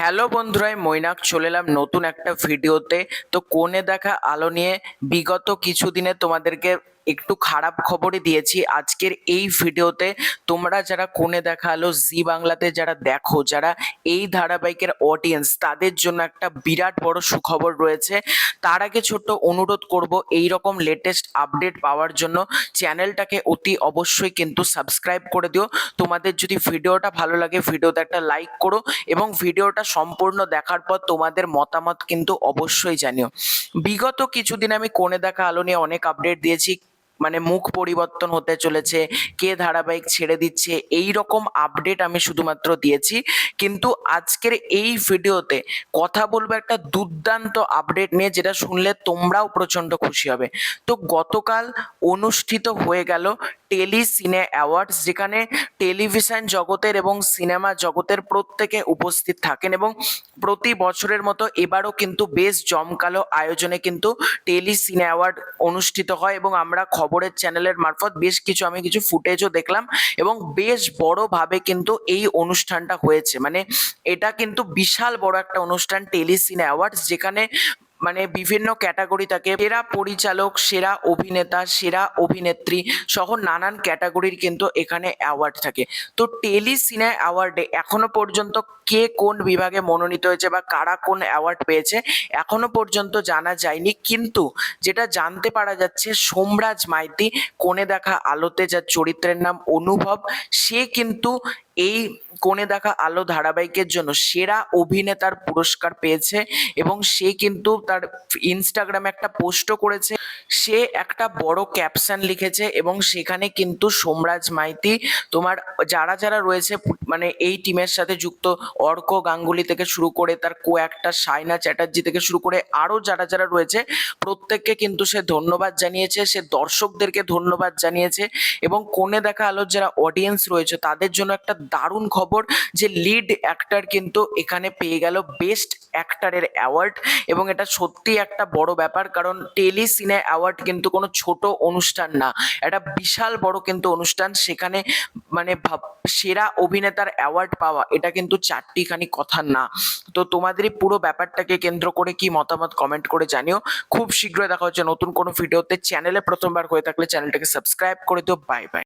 Hello বন্ধুরা, আমি মৈনাক চলে এলাম নতুন একটা ভিডিওতে। তো কোণে দেখা আলো নিয়ে বিগত কিছুদিনে তোমাদেরকে একটু খারাপ খবরই দিয়েছি। আজকের এই ভিডিওতে তোমরা যারা কোণে দেখা আলো জি বাংলাতে যারা দেখো, যারা এই ধারাবাহিকের অডিয়েন্স, তাদের জন্য একটা বিরাট বড় সুখবর রয়েছে। তার আগে ছোট্ট অনুরোধ করব, এই রকম লেটেস্ট আপডেট পাওয়ার জন্য চ্যানেলটাকে অতি অবশ্যই কিন্তু সাবস্ক্রাইব করে দিও। তোমাদের যদি ভিডিওটা ভালো লাগে, ভিডিওতে একটা লাইক করো এবং ভিডিওটা সম্পূর্ণ দেখার পর তোমাদের মতামত কিন্তু অবশ্যই জানিও। বিগত কিছুদিন আমি কোণে দেখা আলো নিয়ে অনেক আপডেট দিয়েছি, মানে মুখ পরিবর্তন হতে চলেছে, কে ধারাবাহিক ছেড়ে দিচ্ছে, এই রকম আপডেট আমি শুধুমাত্র দিয়েছি। কিন্তু আজকের এই ভিডিওতে কথা বলবো একটা দুর্দান্ত আপডেট নিয়ে, যেটা শুনলে তোমরাও প্রচন্ড খুশি হবে। তো গতকাল অনুষ্ঠিত হয়ে গেল টেলি সিনে অ্যাওয়ার্ডস, যেখানে টেলিভিশন জগতের এবং সিনেমা জগতের প্রত্যেকে উপস্থিত থাকেন এবং প্রতি বছরের মতো এবারও কিন্তু বেশ জমকালো আয়োজনে কিন্তু টেলি সিনে অ্যাওয়ার্ড অনুষ্ঠিত হয় এবং আমরা খবরের চ্যানেলের মারফত বেশ কিছু ফুটেজও দেখলাম এবং বেশ বড়ভাবে কিন্তু এই অনুষ্ঠানটা হয়েছে। মানে এটা কিন্তু বিশাল বড় একটা অনুষ্ঠান টেলি সিনে অ্যাওয়ার্ডস, যেখানে মানে বিভিন্ন ক্যাটাগরি থাকে, সেরা পরিচালক, সেরা অভিনেতা, সেরা অভিনেত্রী সহ নানান ক্যাটাগরির কিন্তু এখানে অ্যাওয়ার্ড থাকে। তো টেলি সিনে অ্যাওয়ার্ডে এখনো পর্যন্ত কে কোন বিভাগে মনোনীত হয়েছে বা কারা কোন অ্যাওয়ার্ড পেয়েছে এখনো পর্যন্ত জানা যায়নি, কিন্তু যেটা জানতে পারা যাচ্ছে, সোমরাজ মাইতি, কোণে দেখা আলোতে যার চরিত্রের নাম অনুভব, সে কিন্তু এই কোণে দেখা আলো ধারাবাহিকের জন্য সেরা অভিনেতার পুরস্কার পেয়েছে এবং সে কিন্তু তার ইনস্টাগ্রামে একটা পোস্টও করেছে। সে একটা বড় ক্যাপশন লিখেছে এবং সেখানে কিন্তু সোমরাজ মাইতি, তোমার যারা যারা রয়েছে মানে এই টিমের সাথে যুক্ত, অর্ক গাঙ্গুলি থেকে শুরু করে তার কো অ্যাক্টর সাইনা চ্যাটার্জি থেকে শুরু করে আরো যারা যারা রয়েছে প্রত্যেককে কিন্তু সে ধন্যবাদ জানিয়েছে, সে দর্শকদেরকে ধন্যবাদ জানিয়েছে এবং কোণে দেখা আলোর যারা অডিয়েন্স রয়েছে তাদের জন্য একটা দারুণ খবর যে লিড অ্যাক্টর কিন্তু এখানে পেয়ে গেল বেস্ট অ্যাক্টরের অ্যাওয়ার্ড। এবং এটা সত্যি একটা বড় ব্যাপার, কারণ টেলি সিনে অ্যাওয়ার্ড কিন্তু কোনো ছোট অনুষ্ঠান না, এটা বিশাল বড় কিন্তু অনুষ্ঠান। সেখানে মানে সেরা অভিনেতার অ্যাওয়ার্ড পাওয়া এটা কিন্তু চারটিখানি কথা না। তো তোমাদের এই পুরো ব্যাপারটাকে কেন্দ্র করে কি মতামত কমেন্ট করে জানিও। খুব শীঘ্রই দেখা হচ্ছে নতুন কোনো ভিডিওতে। চ্যানেলে প্রথমবার হয়ে থাকলে চ্যানেলটাকে সাবস্ক্রাইব করে দিও। Bye bye.